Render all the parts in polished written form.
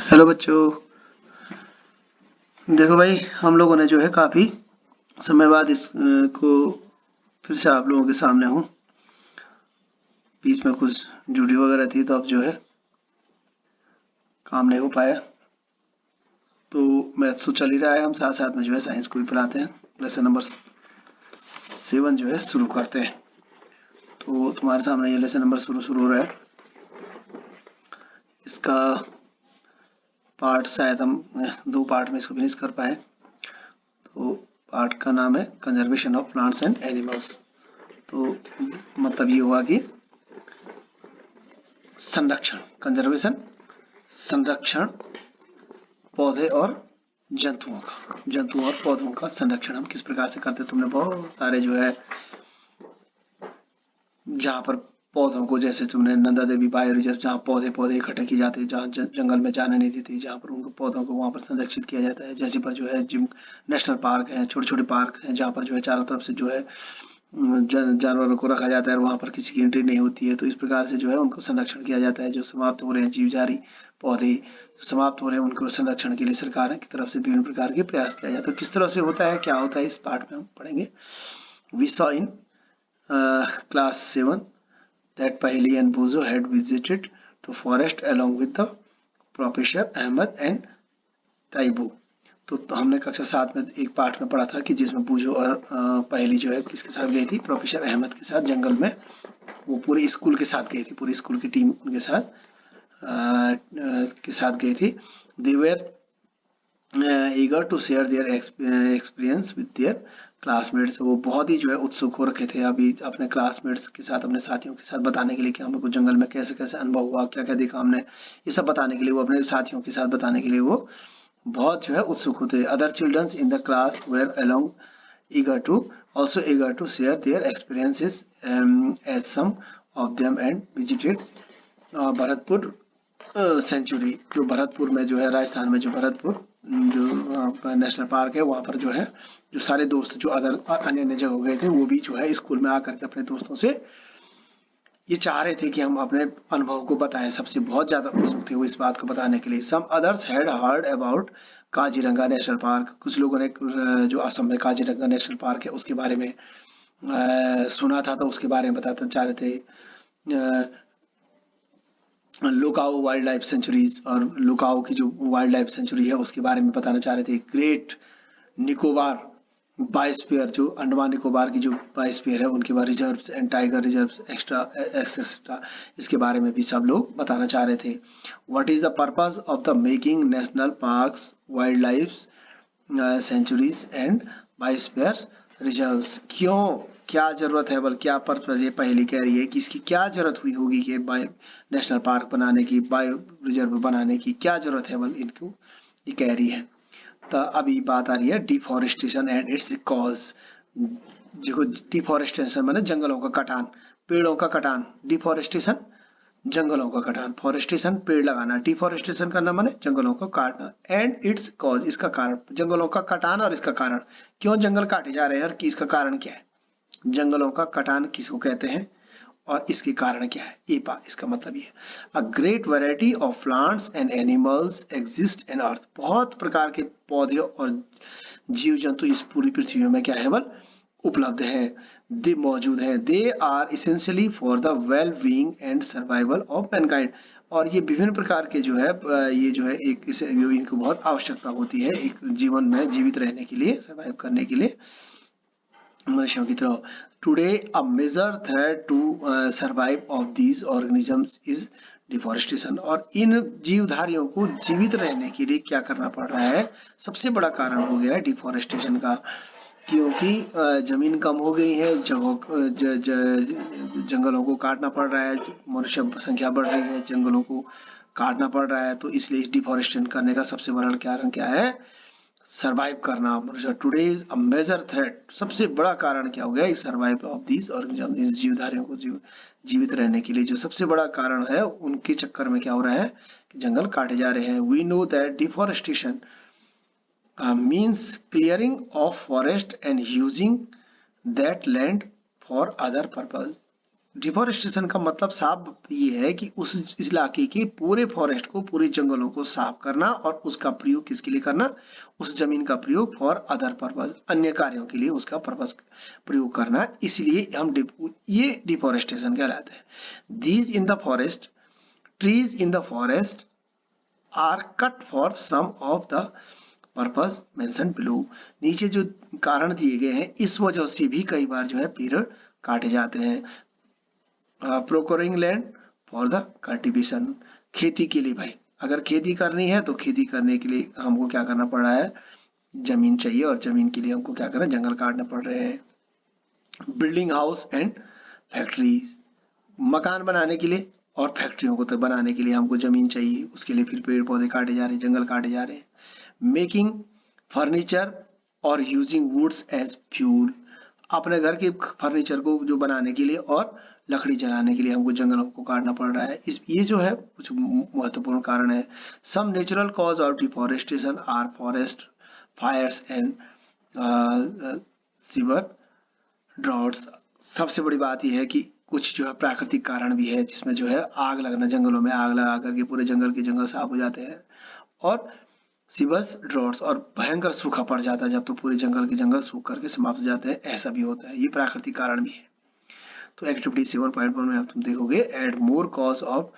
Hello बच्चों। देखो भाई, हम लोगों ने जो है काफ़ी समय बाद इस को फिर से आप लोगों के सामने हूँ। बीच में कुछ ड्यूटी वगैरह थी तो अब जो है काम नहीं हो पाया। तो मैथ्स तो चल ही रहा है, हम साथ साथ में जो है साइंस को भी पढ़ाते हैं। लेसन नंबर 7 जो है शुरू करते हैं। तो तुम्हारे सामने ये लेसन नंबर शुरू हो रहा है। इसका पार्ट शायद हम 2 पार्ट में इसको फिनिश कर पाए। तो पार्ट का नाम है conservation of plants and animals. तो मतलब ये हुआ कि संरक्षण, कंजर्वेशन, संरक्षण पौधे और जंतुओं और पौधों का संरक्षण हम किस प्रकार से करते हैं। तुमने बहुत सारे जो है जहाँ पर पौधों को, जैसे तुमने नंदा देवी बायो रिजर्व, जहाँ पौधे इकट्ठे किए जाते हैं, जहाँ जंगल में जाने नहीं देती, जहाँ पर उनको पौधों को वहाँ पर संरक्षित किया जाता है। जैसे पर जो है जिम नेशनल पार्क है, छोटे छोटे पार्क हैं जहाँ पर जो है चारों तरफ से जो है जानवरों को रखा जाता है और वहाँ पर किसी की एंट्री नहीं होती है। तो इस प्रकार से जो है उनको संरक्षण किया जाता है। जो समाप्त हो रहे हैं जीव जारी पौधे समाप्त हो रहे हैं, उनको संरक्षण के लिए सरकार की तरफ से विभिन्न प्रकार के प्रयास किया जाता है। किस तरह से होता है, क्या होता है, इस पार्ट में हम पढ़ेंगे। We saw in class 7 that Paheli and Buzo had visited to forest along with the Professor Ahmed and Taibu। तो हमने कक्षा 7 में एक पाठ में पढ़ा था कि जिसमें बूझो और पहली जो है किसके साथ गई थी, प्रोफेसर अहमद के साथ जंगल में। वो पूरे स्कूल के साथ गई थी, पूरी स्कूल की टीम उनके साथ गई थी। They were eager to share their experience with their classmates। वो बहुत ही जो है उत्सुक हो रखे थे अभी अपने क्लासमेट्स के साथ, अपने साथियों के साथ बताने के लिए कि हम लोग को जंगल में कैसे कैसे अनुभव हुआ, क्या क्या देखा हमने। ये सब बताने के लिए वो अपने साथियों के साथ बताने के लिए वो बहुत जो है उत्सुक होते। Other childrens in the class were along eager to eager to share their experiences as some of them and visited Bharatpur sanctuary. जो भरतपुर में जो है राजस्थान में, जो भरतपुर जो नेशनल पार्क है, वहाँ पर जो है जो सारे दोस्त जो अन्य अन्य जगह गए थे, वो भी जो है स्कूल में आकर के अपने दोस्तों से ये चाह रहे थे कि हम अपने अनुभव को बताएं। सबसे बहुत ज्यादा उत्सुक थे वो इस बात को बताने के लिए। Some others had heard about Kaziranga National Park. कुछ लोगों ने जो असम में काजीरंगा नेशनल पार्क है उसके बारे में सुना था, तो उसके बारे में बताना चाह रहे थे। लुकाओ वाइल्ड लाइफ सेंचुरीज, और लुकाओ की जो वाइल्ड लाइफ सेंचुरी है उसके बारे में बताना चाह रहे थे। ग्रेट निकोबार बायोस्फीयर, जो अंडमान निकोबार की जो बायोस्फीयर है उनके बाद reserves and tiger reserves etcetera, इसके बारे में भी सब लोग बताना चाह रहे थे। What is the purpose of the making national parks, wild life sanctuaries and biosphere reserves. क्यों, क्या जरूरत है, बल क्या पर्पज, ये पहली कह रही है कि इसकी क्या जरूरत हुई होगी कि बायो नेशनल पार्क बनाने की, बायो रिजर्व बनाने की क्या जरूरत है, बल इनको ये कह रही है। तो अभी बात आ रही है डिफॉरेस्टेशन एंड इट्स कॉज। देखो, डिफॉरेस्टेशन माने जंगलों का कटान, पेड़ों का कटान। डिफॉरेस्टेशन जंगलों का कटान, फॉरेस्टेशन पेड़ लगाना, डिफॉरेस्टेशन करना माने जंगलों को काटना। एंड इट्स कॉज, इसका कारण, जंगलों का कटान और इसका कारण। क्यों जंगल काटे जा रहे हैं और कि इसका कारण क्या है, जंगलों का कटान किसको कहते हैं और इसके कारण क्या है। ये बात, इसका मतलब ये है। A great variety of plants and animals exist in earth. बहुत प्रकार के पौधे और जीव जंतु इस पूरी पृथ्वी में क्या है, बल उपलब्ध है, दे मौजूद है। They are essentially for the well being and survival of mankind. और ये विभिन्न प्रकार के जो है ये जो है एक इसे इनको बहुत आवश्यकता होती है एक जीवन में जीवित रहने के लिए, सर्वाइव करने के लिए मनुष्यों की तरह। Today a major threat to survive of these organisms is deforestation. और इन जीवधारियों को जीवित रहने के लिए क्या करना पड़ रहा है, सबसे बड़ा कारण हो गया है डिफॉरेस्टेशन का। क्योंकि जमीन कम हो गई है, जंगलों को काटना पड़ रहा है, मनुष्य संख्या बढ़ रही है, जंगलों को काटना पड़ रहा है, तो इसलिए डिफॉरेस्टेशन करने का सबसे बड़ा कारण क्या है, सरवाइव करना। मनुष्य today is a major threat, सबसे बड़ा कारण क्या हो गया, सर्वाइव ऑफ दीज ऑर्गेनिज्म, इस जीवधारियों को जीवित रहने के लिए जो सबसे बड़ा कारण है, उनके चक्कर में क्या हो रहा है कि जंगल काटे जा रहे हैं। We know that deforestation means clearing of forest and using that land for other purpose। Deforestation का मतलब साफ ये है कि उस इलाके के पूरे फॉरेस्ट को, पूरे जंगलों को साफ करना और उसका प्रयोग किसके लिए करना, उस जमीन का प्रयोग फॉर अदर पर्पज, अन्य कार्यों के लिए उसका पर्पज प्रयोग करना, इसलिए हम ये डिफॉरेस्टेशन कहलाता है। These in the forest, trees in the forest are cut for some of the purpose mention below. नीचे जो कारण दिए गए हैं इस वजह से भी कई बार जो है पेड़ काटे जाते हैं। Procuring land for the cultivation, खेती के लिए भाई, अगर खेती करनी है तो खेती करने के लिए हमको क्या करना पड़ रहा है, जमीन चाहिए, और जमीन के लिए हमको क्या करना, जंगल काटने पड़ रहे हैं। बिल्डिंग हाउस एंड फैक्ट्रीज, मकान बनाने के लिए और फैक्ट्रियों को तो बनाने के लिए हमको जमीन चाहिए, उसके लिए फिर पेड़ पौधे काटे जा रहे हैं, जंगल काटे जा रहे हैं। मेकिंग फर्नीचर और यूजिंग वुड्स एज फ्यूल, अपने घर के फर्नीचर को जो बनाने के लिए और लकड़ी जलाने के लिए हमको जंगलों को काटना पड़ रहा है। ये जो है कुछ महत्वपूर्ण कारण है। Some natural cause of deforestation are forest fires and severe droughts. सबसे बड़ी बात यह है कि कुछ जो है प्राकृतिक कारण भी है, जिसमें जो है आग लगना, जंगलों में आग लगा करके पूरे जंगल के जंगल साफ हो जाते हैं, और सीवर्स ड्रॉट्स, और भयंकर सूखा पड़ जाता है जब तो पूरे जंगल के जंगल सूख करके समाप्त हो जाते हैं, ऐसा भी होता है। ये प्राकृतिक कारण भी है। तो एक्टिविटी 7.1 में अब तुम देखोगे add more cause of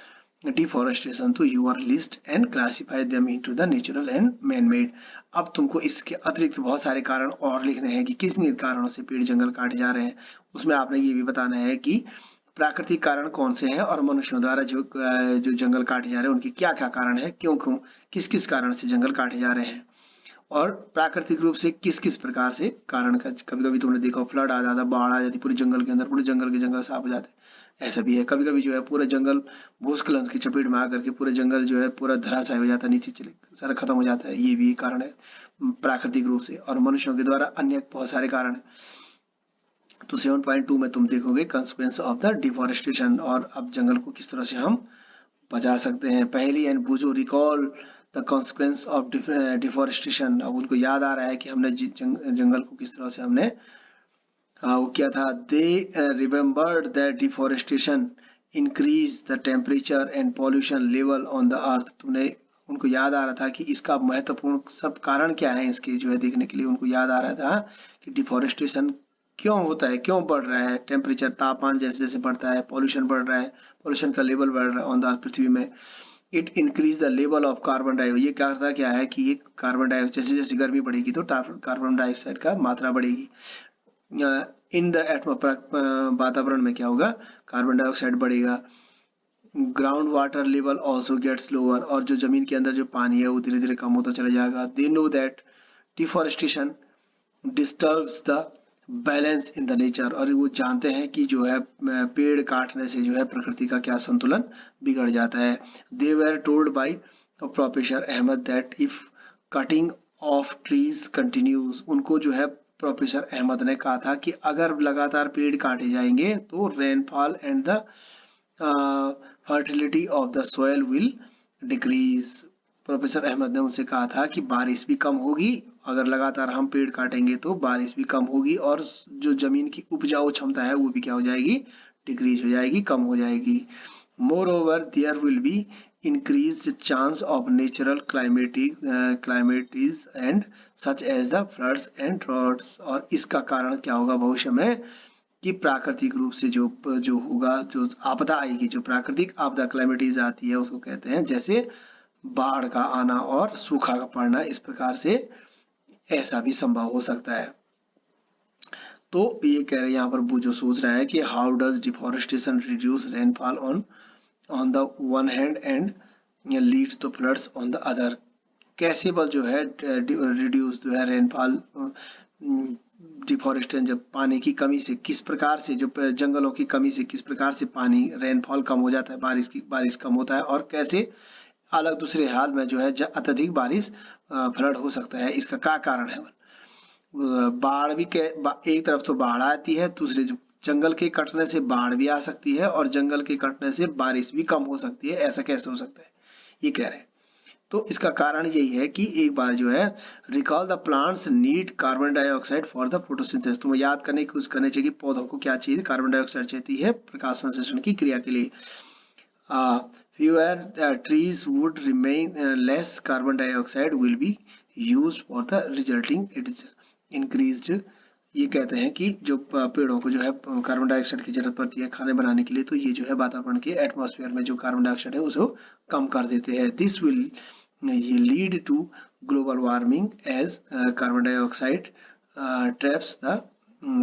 deforestation to your list and classify them into the natural and man made. अब तुमको इसके अतिरिक्त बहुत सारे कारण और लिखने हैं कि किस कारणों से पेड़ जंगल काटे जा रहे हैं। उसमें आपने ये भी बताना है कि प्राकृतिक कारण कौन से हैं और मनुष्यों द्वारा जो जंगल काटे जा रहे हैं उनके क्या क्या कारण है, क्यों क्यों किस किस कारण से जंगल काटे जा रहे हैं, और प्राकृतिक रूप से किस किस प्रकार से कारण का। कभी कभी तुमने देखा फ्लड आ जाता, बाढ़ आ जाती पूरे जंगल के अंदर, पूरे जंगल के जंगल साफ हो जाते, ऐसा भी है। कभी कभी जो है पूरा जंगल भूस्खलन की चपेट में आकर के पूरे जंगल जो है पूरा धराशायी हो जाता है, नीचे चले सारा खत्म हो जाता है, ये भी कारण है प्राकृतिक रूप से। और मनुष्यों के द्वारा अन्य बहुत सारे कारण है। तो 7.2 में तुम देखोगे कंसिक्वेंस ऑफ द डिफॉरेस्टेशन, और अब जंगल को किस तरह से हम बचा सकते हैं। पहली एंड बुजो recall the consequence of deforestation. अब उनको याद आ रहा है कि हमने जंगल को किस तरह से हमने वो किया था। They remembered that deforestation increase the temperature and pollution level on the earth. तुमने उनको याद आ रहा था कि इसका महत्वपूर्ण सब कारण क्या है, इसके जो है देखने के लिए उनको याद आ रहा था कि डिफॉरेस्टेशन क्यों होता है, क्यों बढ़ रहा है, टेम्परेचर तापमान जैसे जैसे बढ़ता है, पॉल्यूशन बढ़ रहा है, पॉल्यूशन का लेवल बढ़ रहा है ऑन द अर्थ पृथ्वी में। It increase the level of carbon dioxide. ये करता क्या है कि ये कार्बन डाइऑक्साइड जैसे जैसे गर्मी बढ़ेगी तो कार्बन डाइऑक्साइड का मात्रा बढ़ेगी इन द एटमॉस्फेयर, वातावरण में क्या होगा, कार्बन डाइऑक्साइड बढ़ेगा। Ground water level also gets lower, और जो जमीन के अंदर जो पानी है वो धीरे धीरे कम होता चला जाएगा। They know that deforestation disturbs the balance in the nature, और वो जानते हैं कि जो है पेड़ काटने से जो है प्रकृति का क्या संतुलन बिगड़ जाता है। They were told by professor Ahmad that if cutting of trees continues, उनको जो है प्रोफेसर अहमद ने कहा था कि अगर लगातार पेड़ काटे जाएंगे तो rainfall and the fertility of the soil will decrease. Professor Ahmad ने उनसे कहा था कि बारिश भी कम होगी, अगर लगातार हम पेड़ काटेंगे तो बारिश भी कम होगी, और जो जमीन की उपजाऊ क्षमता है वो भी क्या हो जाएगी, डिक्रीज हो जाएगी, कम हो जाएगी। Moreover there will be increased chance of natural calamities and such as the floods and droughts। और इसका कारण क्या होगा भविष्य में कि प्राकृतिक रूप से जो होगा, जो आपदा आएगी, जो प्राकृतिक आपदा क्लाइमेटीज आती है उसको कहते हैं, जैसे बाढ़ का आना और सूखा का पड़ना, इस प्रकार से ऐसा भी संभव हो सकता है। तो ये कह रहे हैं यहाँ पर जो सोच रहा है कि how does deforestation reduce rainfall on the one hand and leads to floods on the other। कैसे बस जो है रिड्यूस जो है रेनफॉल, डिफॉरेस्टेशन जब पानी की कमी से किस प्रकार से, जो जंगलों की कमी से किस प्रकार से पानी रेनफॉल कम हो जाता है, बारिश कम होता है, और कैसे अलग दूसरे हाल में जो है अत्यधिक बारिश फ्लड हो सकता है। इसका क्या कारण है। बाढ़ भी एक तरफ तो बाढ़ आती है, दूसरे जो जंगल के कटने से बाढ़ भी आ सकती है और जंगल के कटने से बारिश भी कम हो सकती है, ऐसा कैसे हो सकता है, ये कह रहे हैं। तो इसका कारण यही है कि एक बार जो है recall the plants need carbon dioxide for the photosynthesis. तुम्हें याद करने की कोशिश करनी चाहिए कि पौधों को क्या चाहिए, कार्बन डाइऑक्साइड चाहिए है प्रकाश संश्लेषण की क्रिया के लिए। fewer trees would remain, less carbon dioxide will be used for the resulting its increased। ये कहते हैं कि जो पेड़ों को जो है कार्बन डाइऑक्साइड की जरूरत पड़ती है खाने बनाने के लिए, तो ये जो है वातावरण के एटमॉस्फेयर में जो कार्बन डाइऑक्साइड है उसको कम कर देते हैं। दिस विल ये lead to global warming as carbon dioxide traps the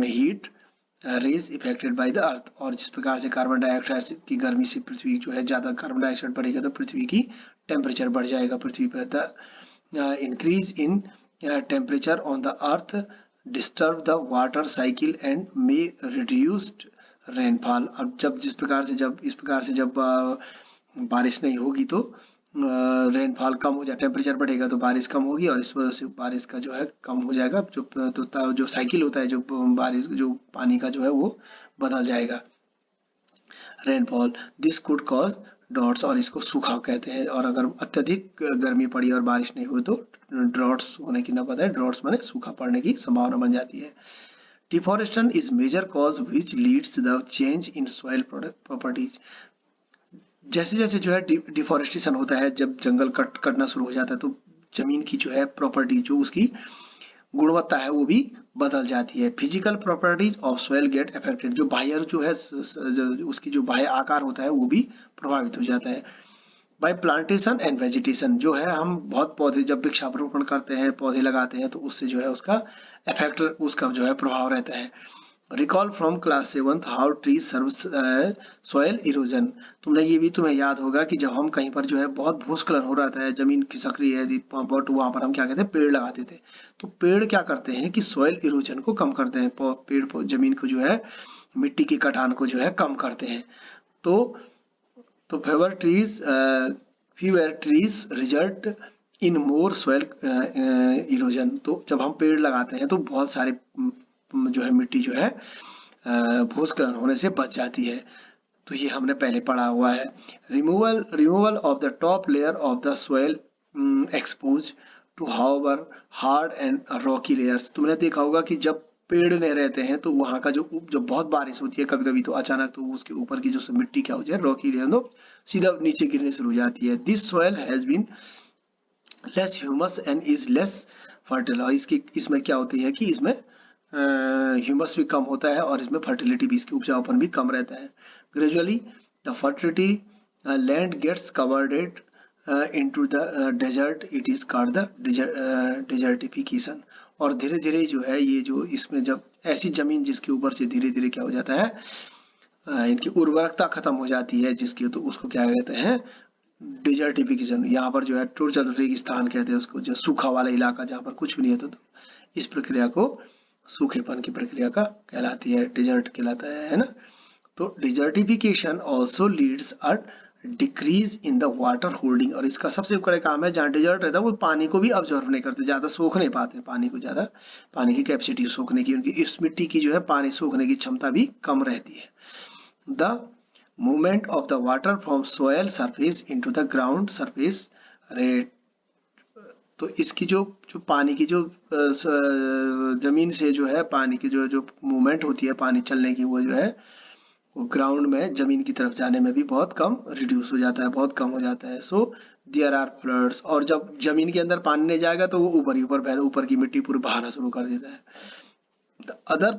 heat rays effected by the earth. और जिस प्रकार से कार्बन डाइऑक्साइड की गर्मी से पृथ्वी जो है ज्यादा कार्बन डाइऑक्साइड बढ़ेगा तो पृथ्वी की टेम्परेचर बढ़ जाएगा पृथ्वी पर। The increase in temperature on the earth disturb the water cycle and may reduced rainfall. अब जब इस प्रकार से जब बारिश नहीं होगी तो रेनफॉल कम हो जाए, टेम्परेचर बढ़ेगा तो बारिश कम होगी और इस वजह से बारिश का जो है कम हो जाएगा। जो साइकिल होता है जो बारिश जो पानी का जो है वो बदल जाएगा। Rainfall this could cause droughts, और इसको सूखा कहते हैं। और अगर अत्यधिक गर्मी पड़ी और बारिश नहीं हुई तो ड्रॉट्स होने की नौबत है। ड्रॉट्स माने सूखा पड़ने की संभावना बन जाती है। Deforestation is major cause which leads the change in soil properties. जैसे जैसे जो है डिफॉरेस्टेशन होता है, जब जंगल कटना शुरू हो जाता है तो जमीन की जो है प्रॉपर्टी, जो उसकी गुणवत्ता है वो भी बदल जाती है। Physical properties of soil get affected, जो बाह्य जो है उसकी जो बाह्य आकार होता है वो भी प्रभावित हो जाता है। बाय प्लांटेशन एंड वेजिटेशन, जो है हम बहुत पौधे जब वृक्षारोपण करते हैं पौधे लगाते हैं तो उससे जो है उसका इफेक्ट, उसका जो है प्रभाव रहता है। Recall from class 7th how tree serve soil erosion. तुम्हें याद होगा कि जब हम कहीं पर जो है बहुत भूस्खलन हो रहा था, जमीन खिसक है बट वहां पर हम क्या कहते हैं, पेड़ लगाते थे। तो पेड़ क्या करते हैं कि सॉइल इरोजन को कम करते हैं, पेड़ जमीन को जो है मिट्टी के कटान को जो है कम करते हैं। तो fewer trees result in more soil erosion। तो जब हम पेड़ लगाते हैं तो बहुत सारे जो है मिट्टी जो है भूस्खलन होने से बच जाती है। तो ये हमने पहले पढ़ा हुआ है। Removal of the top layer of the soil expose to however hard and rocky layers. तुमने देखा होगा कि जब पेड़ नहीं रहते हैं तो वहां का जो बहुत बारिश होती है कभी कभी तो अचानक, तो उसके ऊपर की जो मिट्टी क्या हो जाए रॉकी लेयर तो सीधा नीचे गिरने शुरू हो जाती है। This soil has been less humus and is less fertile. और इसमें क्या होती है कि इसमें ह्यूमस भी कम होता है और इसमें फर्टिलिटी भी, इसकी उपजाऊपन भी कम रहता है। Gradually the fertility land gets covered into the desert, it is called the desertification। और धीरे धीरे जो है ये जो इसमें जब ऐसी जमीन जिसके ऊपर से धीरे धीरे क्या हो जाता है इनकी उर्वरकता खत्म हो जाती है जिसकी, तो उसको क्या कहते हैं, डिजर्टिफिकेशन। यहाँ पर जो है टोटल रेगिस्तान कहते हैं उसको, जो सूखा वाला इलाका जहाँ पर कुछ भी नहीं होता, तो इस प्रक्रिया को सूखेपन की प्रक्रिया का कहलाती है, डिजर्ट कहलाता है ना। तो desertification also leads a decrease in the water holding. और इसका सबसे बड़ा काम है, जहाँ डिजर्ट रहता है वो पानी को भी ऑब्जर्व नहीं करते, ज्यादा सोख नहीं पाते पानी को, ज्यादा पानी की कैपेसिटी सोखने की, उनकी इस मिट्टी की जो है पानी सोखने की क्षमता भी कम रहती है। The movement of the water from soil surface into the ground surface rate. तो इसकी जो पानी की जो जमीन से जो है पानी की जो मूवमेंट होती है पानी चलने की, वो जो है वो ग्राउंड में जमीन की तरफ जाने में भी बहुत कम रिड्यूस हो जाता है, बहुत कम हो जाता है। So there are floods. और जब जमीन के अंदर पानी नहीं जाएगा तो वो ऊपर की मिट्टी पूरी बहाना शुरू कर देता है। The other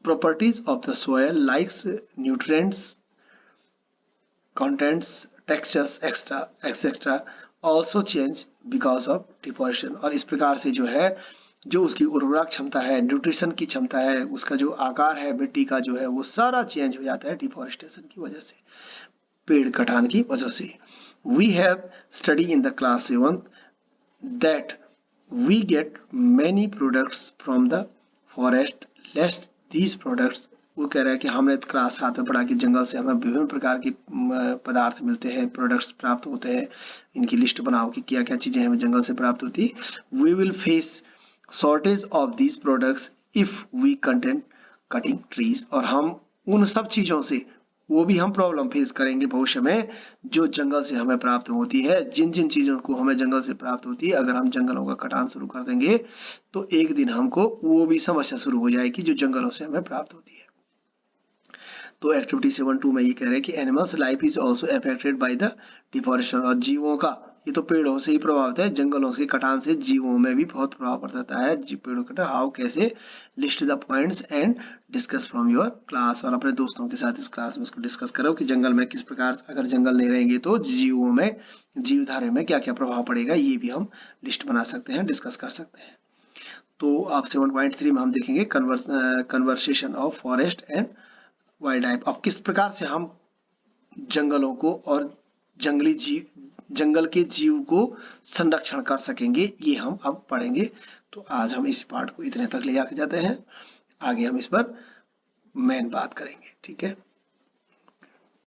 properties of the soil likes nutrients contents textures etcetera also change because of deforestation। और इस प्रकार से जो है जो उसकी उर्वरक क्षमता है, न्यूट्रिशन की क्षमता है, उसका जो आकार है मिट्टी का जो है वो सारा चेंज हो जाता है डिफॉरेस्टेशन की वजह से, पेड़ कटान की वजह से। We have study in the class 7th that we get many products from the forest lest these products। वो कह रहा है कि हमने क्लास 7 में पढ़ा कि जंगल से हमें विभिन्न प्रकार के पदार्थ मिलते हैं, प्रोडक्ट्स प्राप्त होते हैं। इनकी लिस्ट बनाओ कि क्या क्या चीजें हमें जंगल से प्राप्त होती है। We will face shortage of these products if we content cutting trees. और हम उन सब चीजों से वो भी हम प्रॉब्लम फेस करेंगे भविष्य में जो जंगल से हमें प्राप्त होती है। जिन जिन चीजों को हमें जंगल से प्राप्त होती है, अगर हम जंगलों का कटान शुरू कर देंगे तो एक दिन हमको वो भी समस्या शुरू हो जाएगी जो जंगलों से हमें प्राप्त होती है। तो एक्टिविटी 7.2 में ये कह रहे हैं कि animals life is also affected by the deforestation, और जीवों का, ये तो पेड़ों से ही प्रभावित है, जंगलों के कटान से जीवों में भी बहुत प्रभाव पड़ता है। पेड़ों का हाउ कैसे, list the points and discuss from your class, और अपने दोस्तों के साथ इस क्लास में उसको डिस्कस करो कि जंगल में किस प्रकार, अगर जंगल नहीं रहेंगे तो जीवों में, जीवधारा में क्या क्या प्रभाव पड़ेगा, ये भी हम लिस्ट बना सकते हैं, डिस्कस कर सकते हैं। तो आप 7.3 में हम देखेंगे conversation of forest and wild life. अब किस प्रकार से हम जंगलों को और जंगली जीव, जंगल के जीव को संरक्षण कर सकेंगे, ये हम अब पढ़ेंगे। तो आज हम इस पार्ट को इतने तक ले जाके जाते हैं, आगे हम इस पर मेन बात करेंगे। ठीक है।